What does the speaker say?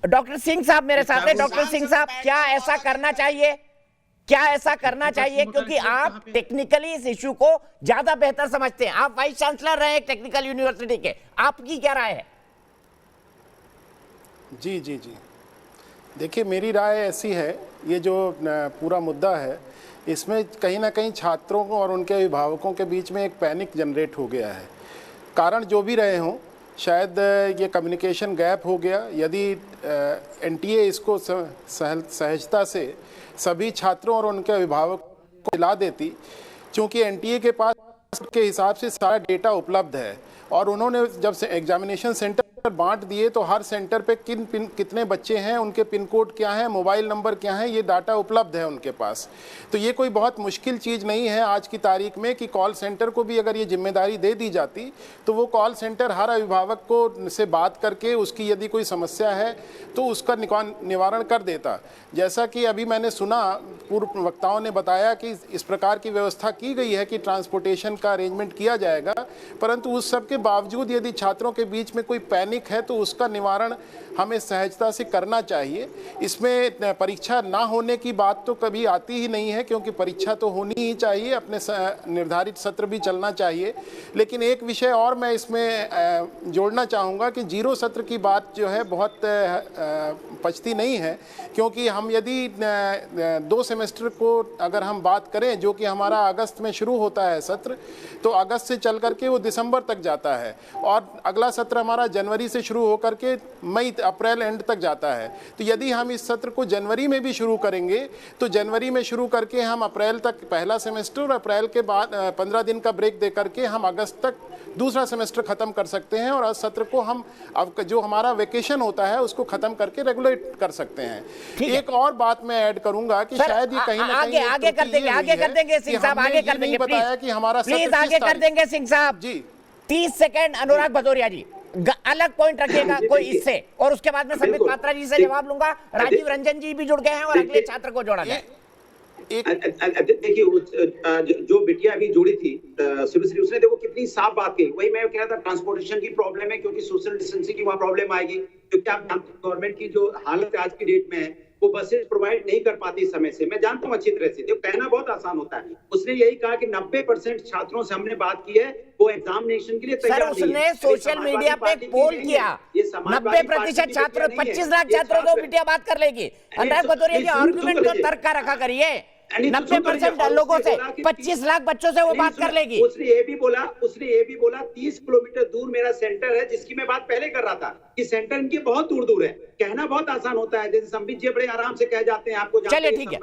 Doctor Singh साहब मेरे साथ है। डॉक्टर सिंह साहब, क्या ऐसा करना चाहिए? क्या ऐसा करना चाहिए? क्योंकि आप टेक्निकली इस इशू को ज्यादा बेहतर समझते हैं, आप वाइस चांसलर रहे एक टेक्निकल यूनिवर्सिटी के, आपकी क्या राय है? जी जी जी, देखिए मेरी राय ऐसी है, ये जो पूरा मुद्दा है इसमें कहीं ना कहीं छात्रों को और उनके अभिभावकों के बीच में एक पैनिक जनरेट हो गया है। कारण जो भी रहे हों, शायद ये कम्युनिकेशन गैप हो गया। यदि एनटीए इसको सहजता से सभी छात्रों और उनके अभिभावकों को दिला देती, क्योंकि एनटीए के पास के हिसाब से सारा डेटा उपलब्ध है और उन्होंने जब से एग्जामिनेशन सेंटर बांट दिए तो हर सेंटर पे कितने बच्चे हैं, उनके पिन कोड क्या है, मोबाइल नंबर क्या है, ये डाटा उपलब्ध है उनके पास। तो ये कोई बहुत मुश्किल चीज़ नहीं है आज की तारीख में कि कॉल सेंटर को भी अगर ये जिम्मेदारी दे दी जाती तो वो कॉल सेंटर हर अभिभावक को से बात करके उसकी यदि कोई समस्या है तो उसका निवारण कर देता। जैसा कि अभी मैंने सुना, पूर्व वक्ताओं ने बताया कि इस प्रकार की व्यवस्था की गई है कि ट्रांसपोर्टेशन का अरेंजमेंट किया जाएगा, परंतु उस सब के बावजूद यदि छात्रों के बीच में कोई पैनिक है तो उसका निवारण हमें सहजता से करना चाहिए। इसमें परीक्षा ना होने की बात तो कभी आती ही नहीं है, क्योंकि परीक्षा तो होनी ही चाहिए, अपने निर्धारित सत्र भी चलना चाहिए। लेकिन एक विषय और मैं इसमें जोड़ना चाहूँगा कि जीरो सत्र की बात जो है बहुत पचती नहीं है, क्योंकि हम यदि 2 सेमेस्टर को अगर हम बात करें, जो कि हमारा अगस्त में शुरू होता है सत्र, तो अगस्त से चल करके वो दिसंबर तक जाता है और अगला सत्र हमारा जनवरी से शुरू होकर के मई अप्रैल एंड तक जाता है। तो यदि हम इस सत्र को जनवरी में भी शुरू करेंगे तो जनवरी में शुरू करके हम अप्रैल तक पहला सेमेस्टर और अप्रैल के बाद 15 दिन का ब्रेक दे करके हम अगस्त तक दूसरा सेमेस्टर खत्म कर सकते हैं और सत्र को हम अब जो हमारा वेकेशन होता है उसको खत्म करके रेगुलेट कर सकते हैं। एक और बात मैं ऐड करूंगा कि शायद ये कहीं ना कहीं आगे कर देंगे सिंह साहब, आगे कर देंगे, बताया कि हमारा प्लीज आगे कर देंगे सिंह साहब जी। 30 सेकंड अनुराग भदौरिया जी, अलग पॉइंट रखिएगा कोई इससे, और उसके बाद में संबित पात्रा जी से जवाब लूंगा। राजीव रंजन जी भी जुड़ गए हैं और अगले छात्र को जोड़ा जाए। देखिए जो बिटिया अभी जुड़ी थी शुभश्री, उसने देखो कितनी साफ बात कही। वही मैं कह रहा था, ट्रांसपोर्टेशन की प्रॉब्लम है क्योंकि सोशल डिस्टेंसिंग की वहां प्रॉब्लम आएगी, क्योंकि आप जानते हैं गवर्नमेंट की जो हालत आज की डेट में है वो बसेस प्रोवाइड नहीं कर पाती समय से। मैं जानता हूँ अच्छी तरह से, देखो कहना बहुत आसान होता है। उसने यही कहा कि 90% छात्रों से हमने बात की है वो एग्जामिनेशन के लिए तैयार नहीं है। उसने सोशल मीडिया पे एक पोल किया, 90% छात्र, 25 लाख छात्रों को बिटिया बात कर लेगी। अनुराग भदौरिया जी, आर्गुमेंट को तर्क का रखा करिए। 90% लोगों से, 25 लाख बच्चों से वो बात कर लेगी। उसने ये भी बोला 30 किलोमीटर दूर मेरा सेंटर है, जिसकी मैं बात पहले कर रहा था कि सेंटर इनके बहुत दूर दूर है। कहना बहुत आसान होता है, जैसे संबित जी बड़े आराम से कह जाते हैं आपको। चलिए ठीक है।